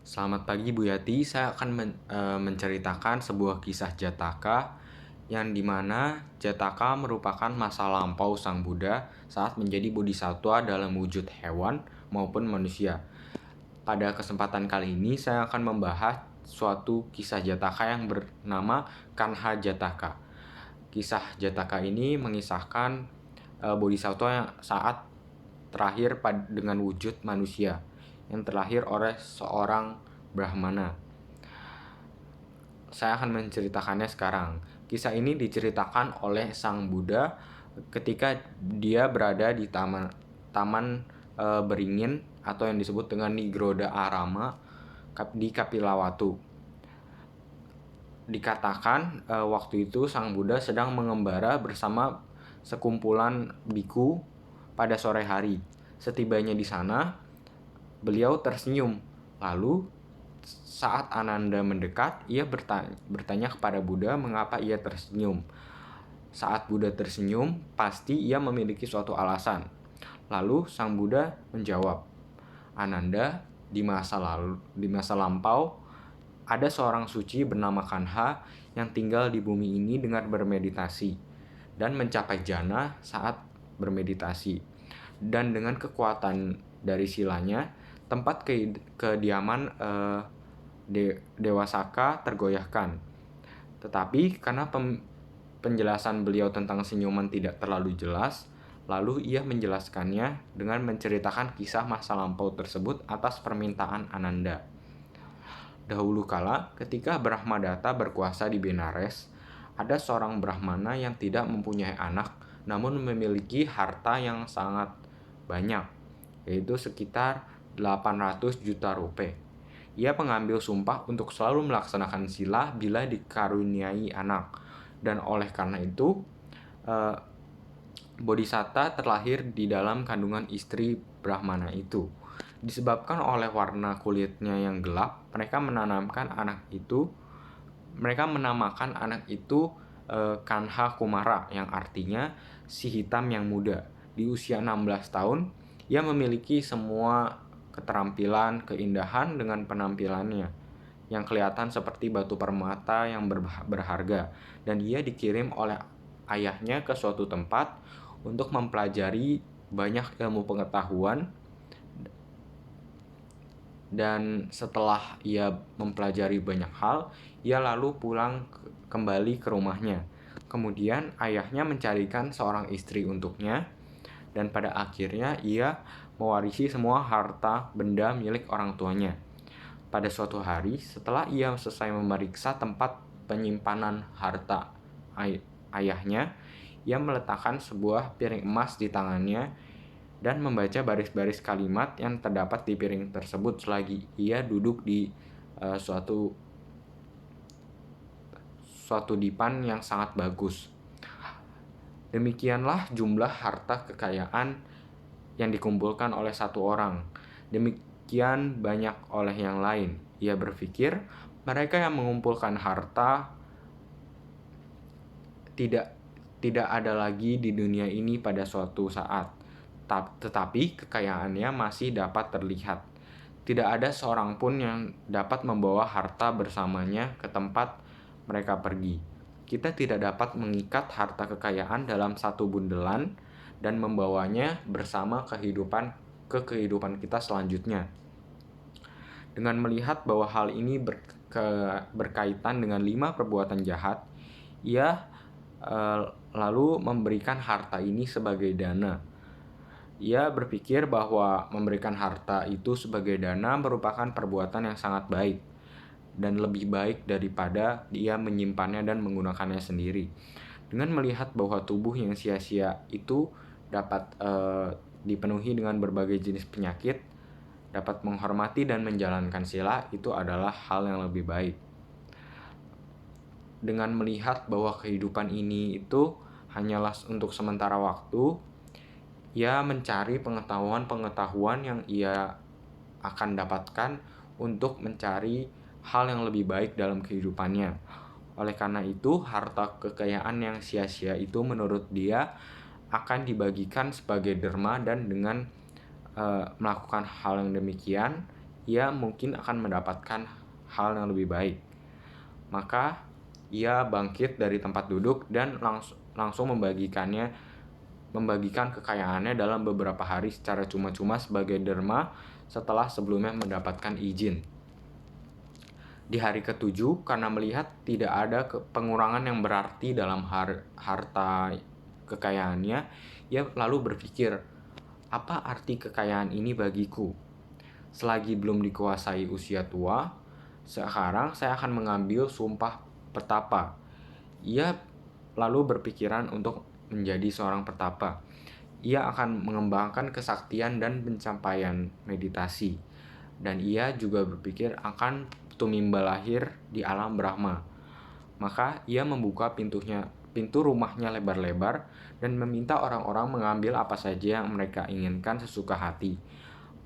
Selamat pagi Bu Yati, saya akan menceritakan sebuah kisah Jataka yang dimana Jataka merupakan masa lampau Sang Buddha saat menjadi bodhisatwa dalam wujud hewan maupun manusia. Pada kesempatan kali ini saya akan membahas suatu kisah Jataka yang bernama Kanha Jataka. Kisah Jataka ini mengisahkan bodhisatwa yang saat terakhir dengan wujud manusia yang terlahir oleh seorang Brahmana. Saya akan menceritakannya sekarang. Kisah ini diceritakan oleh Sang Buddha ketika dia berada di taman beringin atau yang disebut dengan Nigrodha Arama di Kapilawatu. Dikatakan waktu itu Sang Buddha sedang mengembara bersama sekumpulan biku pada sore hari. Setibanya di sana, beliau tersenyum. Lalu saat Ananda mendekat, ia bertanya kepada Buddha mengapa ia tersenyum. Saat Buddha tersenyum, pasti ia memiliki suatu alasan. Lalu Sang Buddha menjawab, Ananda, di masa lampau, ada seorang suci bernama Kanha yang tinggal di bumi ini dengan bermeditasi dan mencapai jana saat bermeditasi. Dan dengan kekuatan dari silanya, tempat kediaman Dewa Saka tergoyahkan. Tetapi karena penjelasan beliau tentang senyuman tidak terlalu jelas, lalu ia menjelaskannya dengan menceritakan kisah masa lampau tersebut atas permintaan Ananda. Dahulu kala, ketika Brahmadatta berkuasa di Benares, ada seorang Brahmana yang tidak mempunyai anak, namun memiliki harta yang sangat banyak, yaitu sekitar 800 juta rupiah. Ia mengambil sumpah untuk selalu melaksanakan sila bila dikaruniai anak, dan oleh karena itu Bodhisatta terlahir di dalam kandungan istri Brahmana itu. Disebabkan oleh warna kulitnya yang gelap, mereka menamakan anak itu Kanha Kumara, yang artinya si hitam yang muda. Di usia 16 tahun, ia memiliki semua keterampilan, keindahan dengan penampilannya yang kelihatan seperti batu permata yang berharga, dan ia dikirim oleh ayahnya ke suatu tempat untuk mempelajari banyak ilmu pengetahuan. Dan setelah ia mempelajari banyak hal, ia lalu pulang kembali ke rumahnya. Kemudian ayahnya mencarikan seorang istri untuknya, dan pada akhirnya ia mewarisi semua harta benda milik orang tuanya. Pada suatu hari, setelah ia selesai memeriksa tempat penyimpanan harta ayahnya, ia meletakkan sebuah piring emas di tangannya dan membaca baris-baris kalimat yang terdapat di piring tersebut selagi ia duduk di suatu dipan yang sangat bagus. Demikianlah jumlah harta kekayaan yang dikumpulkan oleh satu orang. Demikian banyak oleh yang lain. Ia berpikir, mereka yang mengumpulkan harta tidak ada lagi di dunia ini pada suatu saat. Tetapi kekayaannya masih dapat terlihat. Tidak ada seorang pun yang dapat membawa harta bersamanya ke tempat mereka pergi. Kita tidak dapat mengikat harta kekayaan dalam satu bundelan dan membawanya bersama ke kehidupan kita selanjutnya. Dengan melihat bahwa hal ini berkaitan dengan 5 perbuatan jahat, ia lalu memberikan harta ini sebagai dana. Ia berpikir bahwa memberikan harta itu sebagai dana merupakan perbuatan yang sangat baik dan lebih baik daripada dia menyimpannya dan menggunakannya sendiri. Dengan melihat bahwa tubuh yang sia-sia itu dapat dipenuhi dengan berbagai jenis penyakit, dapat menghormati dan menjalankan sila, itu adalah hal yang lebih baik. Dengan melihat bahwa kehidupan ini itu hanyalah untuk sementara waktu, ia mencari pengetahuan yang ia akan dapatkan untuk mencari hal yang lebih baik dalam kehidupannya. Oleh karena itu, harta kekayaan yang sia-sia itu menurut dia akan dibagikan sebagai derma, dan dengan melakukan hal yang demikian, ia mungkin akan mendapatkan hal yang lebih baik. Maka ia bangkit dari tempat duduk dan langsung membagikan kekayaannya dalam beberapa hari secara cuma-cuma sebagai derma setelah sebelumnya mendapatkan izin. Di hari ke-7, karena melihat tidak ada pengurangan yang berarti dalam harta kekayaannya, ia lalu berpikir, apa arti kekayaan ini bagiku? Selagi belum dikuasai usia tua, sekarang saya akan mengambil sumpah petapa. Ia lalu berpikiran untuk menjadi seorang petapa. Ia akan mengembangkan kesaktian dan pencapaian meditasi. Dan ia juga berpikir akan tumimba lahir di alam Brahma. Maka ia membuka pintu rumahnya lebar-lebar dan meminta orang-orang mengambil apa saja yang mereka inginkan sesuka hati.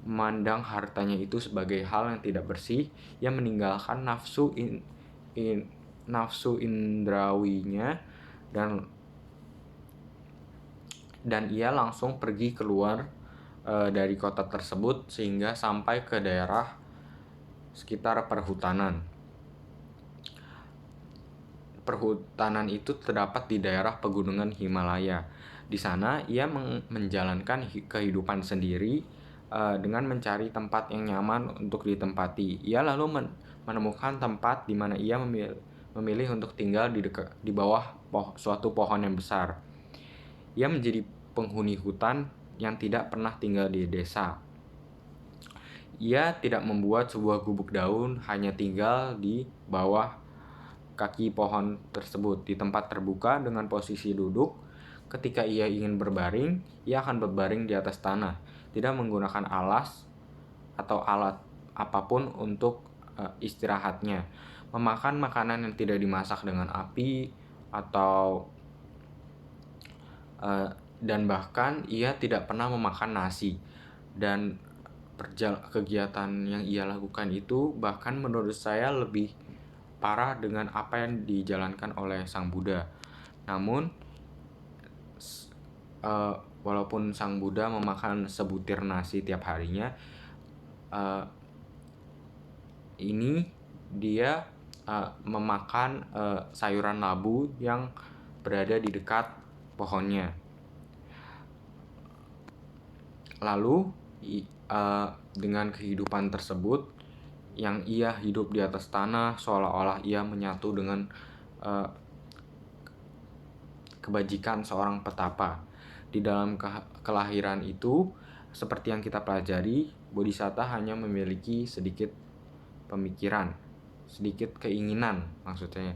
Memandang hartanya itu sebagai hal yang tidak bersih, ia meninggalkan nafsu indrawinya dan ia langsung pergi keluar dari kota tersebut sehingga sampai ke daerah sekitar perhutanan. Perhutanan itu terdapat di daerah pegunungan Himalaya. Di sana ia menjalankan kehidupan sendiri dengan mencari tempat yang nyaman untuk ditempati. Ia lalu menemukan tempat di mana ia memilih untuk tinggal di bawah suatu pohon yang besar. Ia menjadi penghuni hutan yang tidak pernah tinggal di desa. Ia tidak membuat sebuah gubuk daun, hanya tinggal di bawah kaki pohon tersebut di tempat terbuka dengan posisi duduk. Ketika ia ingin berbaring, ia akan berbaring di atas tanah, tidak menggunakan alas atau alat apapun untuk istirahatnya. Memakan makanan yang tidak dimasak dengan api dan bahkan ia tidak pernah memakan nasi. Dan kegiatan yang ia lakukan itu bahkan menurut saya lebih parah dengan apa yang dijalankan oleh Sang Buddha. Namun walaupun Sang Buddha memakan sebutir nasi tiap harinya, ini dia memakan sayuran labu yang berada di dekat pohonnya. Lalu dengan kehidupan tersebut yang ia hidup di atas tanah, seolah-olah ia menyatu dengan kebajikan seorang petapa. Di dalam kelahiran itu, seperti yang kita pelajari, Bodhisatta hanya memiliki sedikit pemikiran, sedikit keinginan maksudnya.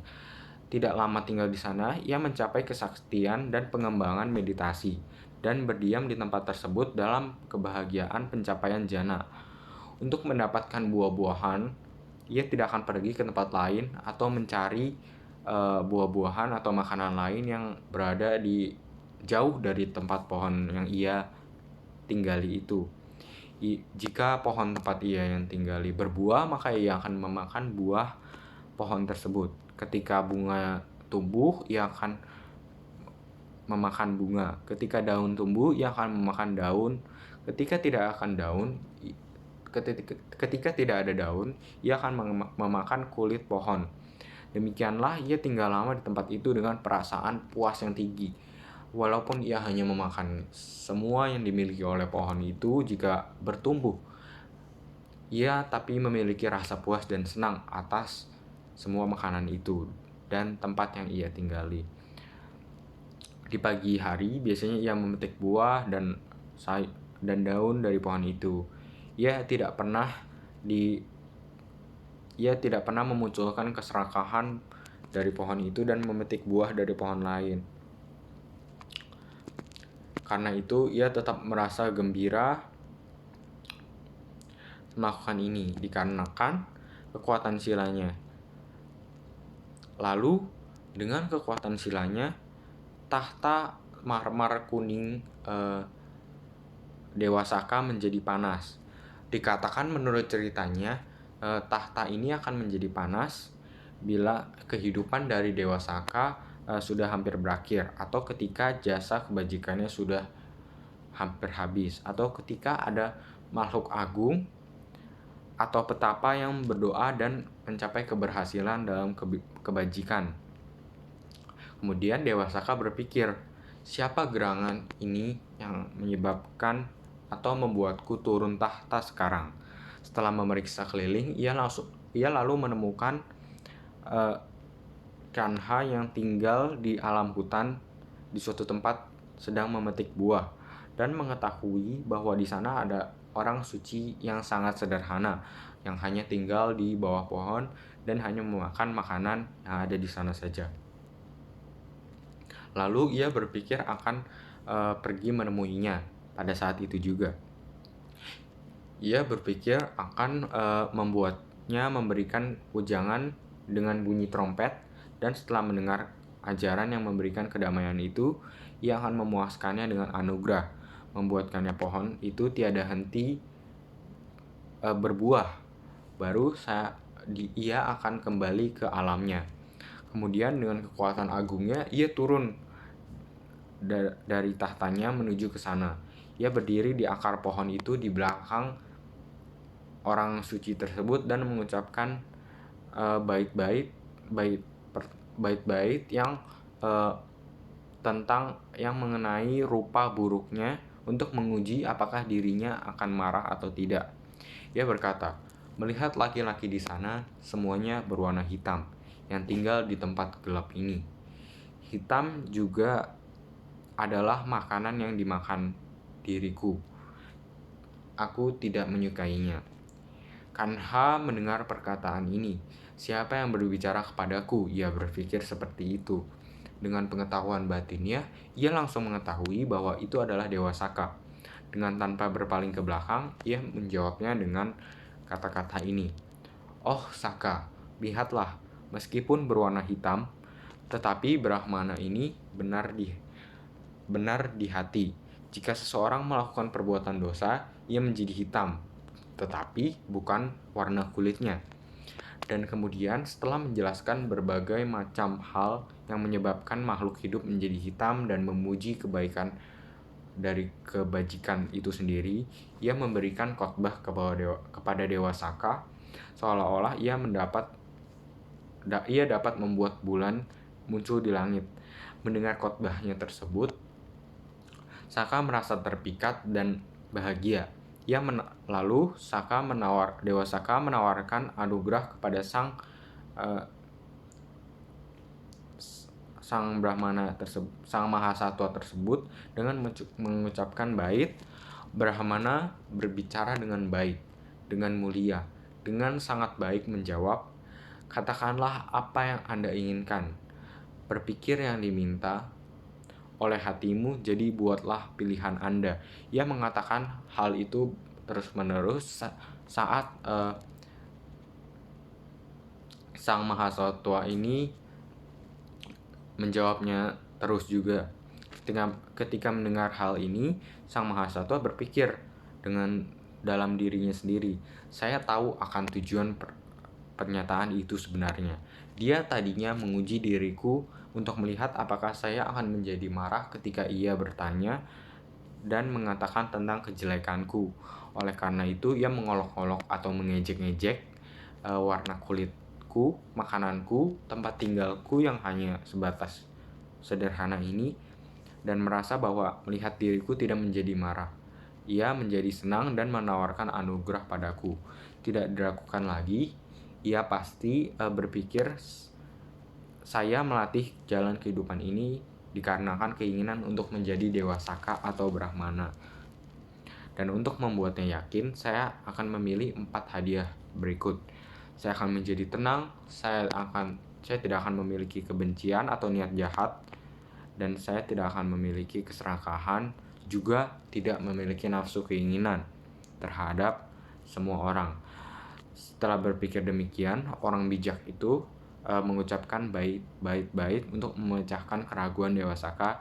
Tidak lama tinggal di sana, ia mencapai kesaktian dan pengembangan meditasi dan berdiam di tempat tersebut dalam kebahagiaan pencapaian jana. Untuk mendapatkan buah-buahan, ia tidak akan pergi ke tempat lain atau mencari buah-buahan atau makanan lain yang berada jauh dari tempat pohon yang ia tinggali itu. Jika pohon tempat ia yang tinggali berbuah, maka ia akan memakan buah pohon tersebut. Ketika bunga tumbuh, ia akan memakan bunga. Ketika daun tumbuh, ia akan memakan daun. Ketika tidak ada daun, ia akan memakan kulit pohon. Demikianlah ia tinggal lama di tempat itu dengan perasaan puas yang tinggi. Walaupun ia hanya memakan semua yang dimiliki oleh pohon itu jika bertumbuh, ia tapi memiliki rasa puas dan senang atas semua makanan itu dan tempat yang ia tinggali. Di pagi hari biasanya ia memetik buah dan daun dari pohon itu. Ia tidak pernah memunculkan keserakahan dari pohon itu dan memetik buah dari pohon lain. Karena itu ia tetap merasa gembira melakukan ini dikarenakan kekuatan silanya. Lalu dengan kekuatan silanya, tahta marmer kuning Dewa Saka menjadi panas. Dikatakan menurut ceritanya, tahta ini akan menjadi panas bila kehidupan dari Dewa Saka sudah hampir berakhir, atau ketika jasa kebajikannya sudah hampir habis, atau ketika ada makhluk agung atau petapa yang berdoa dan mencapai keberhasilan dalam kebajikan. Kemudian Dewa Saka berpikir, siapa gerangan ini yang menyebabkan atau membuatku turun tahta sekarang? Setelah memeriksa keliling, ia lalu menemukan Kanha yang tinggal di alam hutan di suatu tempat sedang memetik buah dan mengetahui bahwa di sana ada orang suci yang sangat sederhana yang hanya tinggal di bawah pohon dan hanya memakan makanan yang ada di sana saja. Lalu ia berpikir akan pergi menemuinya pada saat itu juga. Ia berpikir akan membuatnya memberikan ujangan dengan bunyi trompet, dan setelah mendengar ajaran yang memberikan kedamaian itu, ia akan memuaskannya dengan anugerah, membuatkannya pohon itu tiada henti berbuah. Baru ia akan kembali ke alamnya. Kemudian dengan kekuatan agungnya, ia turun dari tahtanya menuju ke sana. Ia berdiri di akar pohon itu di belakang orang suci tersebut dan mengucapkan bait-bait yang tentang yang mengenai rupa buruknya untuk menguji apakah dirinya akan marah atau tidak. Ia berkata, melihat laki-laki di sana semuanya berwarna hitam yang tinggal di tempat gelap ini. Hitam juga adalah makanan yang dimakan diriku. Aku tidak menyukainya. Kanha mendengar perkataan ini. Siapa yang berbicara kepadaku? Ia berpikir seperti itu. Dengan pengetahuan batinnya, ia langsung mengetahui bahwa itu adalah Dewa Saka. Dengan tanpa berpaling ke belakang, ia menjawabnya dengan kata-kata ini. Oh Saka, lihatlah, meskipun berwarna hitam, tetapi Brahmana ini benar di hati. Jika seseorang melakukan perbuatan dosa, ia menjadi hitam, tetapi bukan warna kulitnya. Dan kemudian setelah menjelaskan berbagai macam hal yang menyebabkan makhluk hidup menjadi hitam dan memuji kebaikan dari kebajikan itu sendiri, ia memberikan khotbah kepada Dewa Saka, seolah-olah ia dapat membuat bulan muncul di langit. Mendengar khotbahnya tersebut, Saka merasa terpikat dan bahagia. Lalu Dewa Saka menawarkan anugerah kepada sang Brahmana sang Mahasatwa tersebut dengan mengucapkan bait. Brahmana berbicara dengan baik, dengan mulia, dengan sangat baik menjawab, katakanlah apa yang Anda inginkan. Berpikir yang diminta oleh hatimu, jadi buatlah pilihan Anda. Ia mengatakan hal itu terus-menerus saat sang Mahasatwa ini menjawabnya terus juga. Ketika mendengar hal ini, sang Mahasatwa berpikir dalam dirinya sendiri, saya tahu akan tujuan pernyataan itu sebenarnya. Dia tadinya menguji diriku untuk melihat apakah saya akan menjadi marah ketika ia bertanya dan mengatakan tentang kejelekanku. Oleh karena itu, ia mengolok-olok atau mengejek-ngejek warna kulitku, makananku, tempat tinggalku yang hanya sebatas sederhana ini, dan merasa bahwa melihat diriku tidak menjadi marah. Ia menjadi senang dan menawarkan anugerah padaku. Tidak diragukan lagi, ia pasti berpikir saya melatih jalan kehidupan ini dikarenakan keinginan untuk menjadi Dewa Saka atau Brahmana. Dan untuk membuatnya yakin, saya akan memilih 4 hadiah berikut. Saya akan menjadi tenang, saya tidak akan memiliki kebencian atau niat jahat, dan saya tidak akan memiliki keserakahan, juga tidak memiliki nafsu keinginan terhadap semua orang. Setelah berpikir demikian, orang bijak itu mengucapkan bait-bait untuk memecahkan keraguan Dewa Saka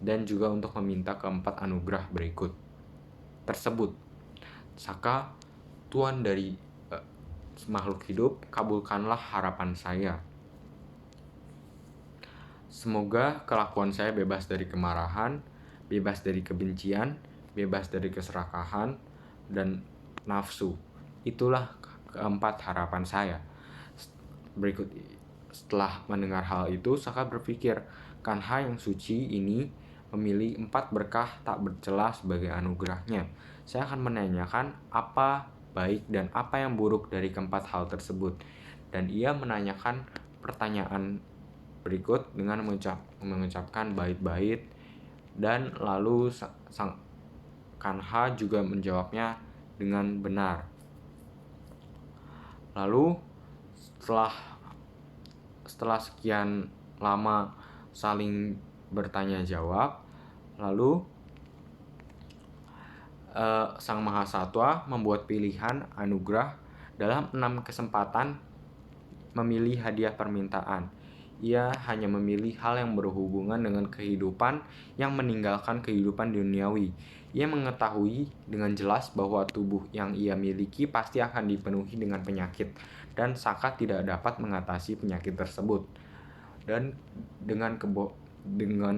dan juga untuk meminta keempat anugerah berikut tersebut. Saka, Tuan dari makhluk hidup, kabulkanlah harapan saya. Semoga kelakuan saya bebas dari kemarahan, bebas dari kebencian, bebas dari keserakahan dan nafsu. Itulah keempat harapan saya. Berikut setelah mendengar hal itu, Saka berpikir, Kanha yang suci ini memilih 4 berkah tak bercela sebagai anugerahnya. Saya akan menanyakan apa baik dan apa yang buruk dari keempat hal tersebut. Dan ia menanyakan pertanyaan berikut dengan mengucapkan bait-bait, dan lalu sang Kanha juga menjawabnya dengan benar. Lalu setelah sekian lama saling bertanya jawab, lalu Sang Mahasatwa membuat pilihan anugerah dalam 6 kesempatan memilih hadiah permintaan. Ia hanya memilih hal yang berhubungan dengan kehidupan yang meninggalkan kehidupan duniawi. Ia mengetahui dengan jelas bahwa tubuh yang ia miliki pasti akan dipenuhi dengan penyakit, dan Saka tidak dapat mengatasi penyakit tersebut. Dan dengan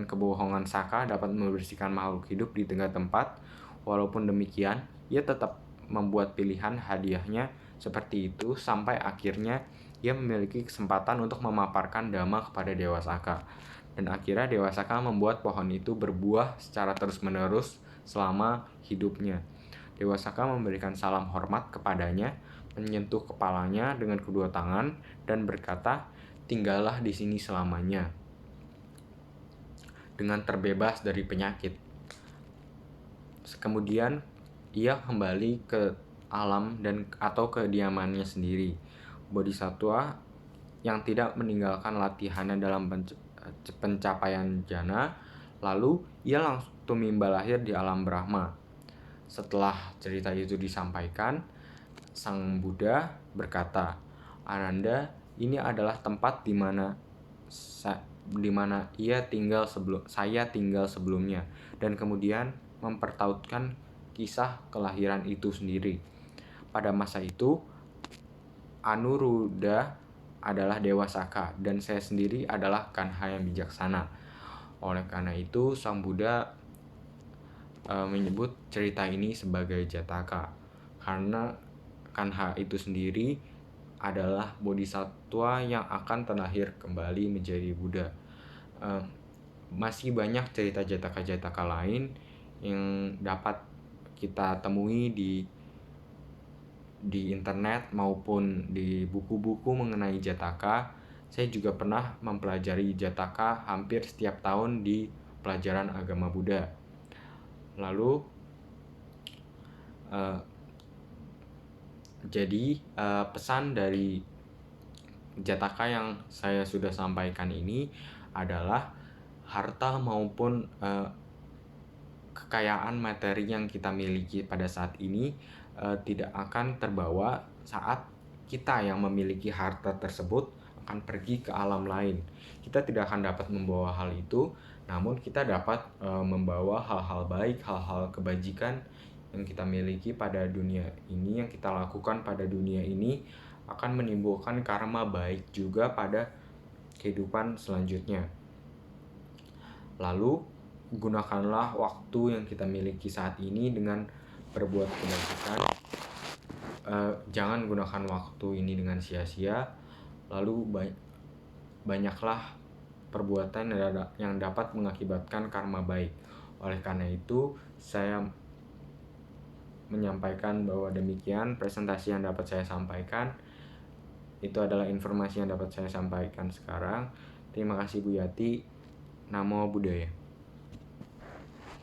kebohongan Saka dapat membersihkan makhluk hidup di tengah tempat. Walaupun demikian, ia tetap membuat pilihan hadiahnya seperti itu sampai akhirnya ia memiliki kesempatan untuk memaparkan Dhamma kepada Dewa Saka. Dan akhirnya Dewa Saka membuat pohon itu berbuah secara terus-menerus selama hidupnya. Dewa Saka memberikan salam hormat kepadanya, menyentuh kepalanya dengan kedua tangan, dan berkata, "Tinggallah di sini selamanya dengan terbebas dari penyakit." Kemudian ia kembali ke alam atau kediamannya sendiri. Bodhisattva yang tidak meninggalkan latihannya dalam pencapaian jana, lalu ia langsung tumimba lahir di alam Brahma. Setelah cerita itu disampaikan, Sang Buddha berkata, "Ananda, ini adalah tempat di mana saya tinggal sebelumnya," dan kemudian mempertautkan kisah kelahiran itu sendiri. Pada masa itu, Anuruddha adalah Dewa Saka dan saya sendiri adalah Kanha yang bijaksana. Oleh karena itu, Sang Buddha menyebut cerita ini sebagai Jataka, karena Kanha itu sendiri adalah bodhisattva yang akan terlahir kembali menjadi Buddha. Masih banyak cerita Jataka-Jataka lain yang dapat kita temui di internet maupun di buku-buku mengenai Jataka. Saya juga pernah mempelajari Jataka hampir setiap tahun di pelajaran agama Buddha. Lalu pesan dari Jataka yang saya sudah sampaikan ini adalah harta maupun kekayaan materi yang kita miliki pada saat ini tidak akan terbawa saat kita yang memiliki harta tersebut akan pergi ke alam lain. Kita tidak akan dapat membawa hal itu, namun kita dapat membawa hal-hal baik, hal-hal kebajikan yang kita miliki pada dunia ini, yang kita lakukan pada dunia ini akan menimbulkan karma baik juga pada kehidupan selanjutnya. Lalu gunakanlah waktu yang kita miliki saat ini dengan berbuat kebajikan. Jangan gunakan waktu ini dengan sia-sia. Lalu banyaklah perbuatan yang dapat mengakibatkan karma baik. Oleh karena itu, saya menyampaikan bahwa demikian presentasi yang dapat saya sampaikan. Itu adalah informasi yang dapat saya sampaikan sekarang. Terima kasih Bu Yati. Namo Buddhaya.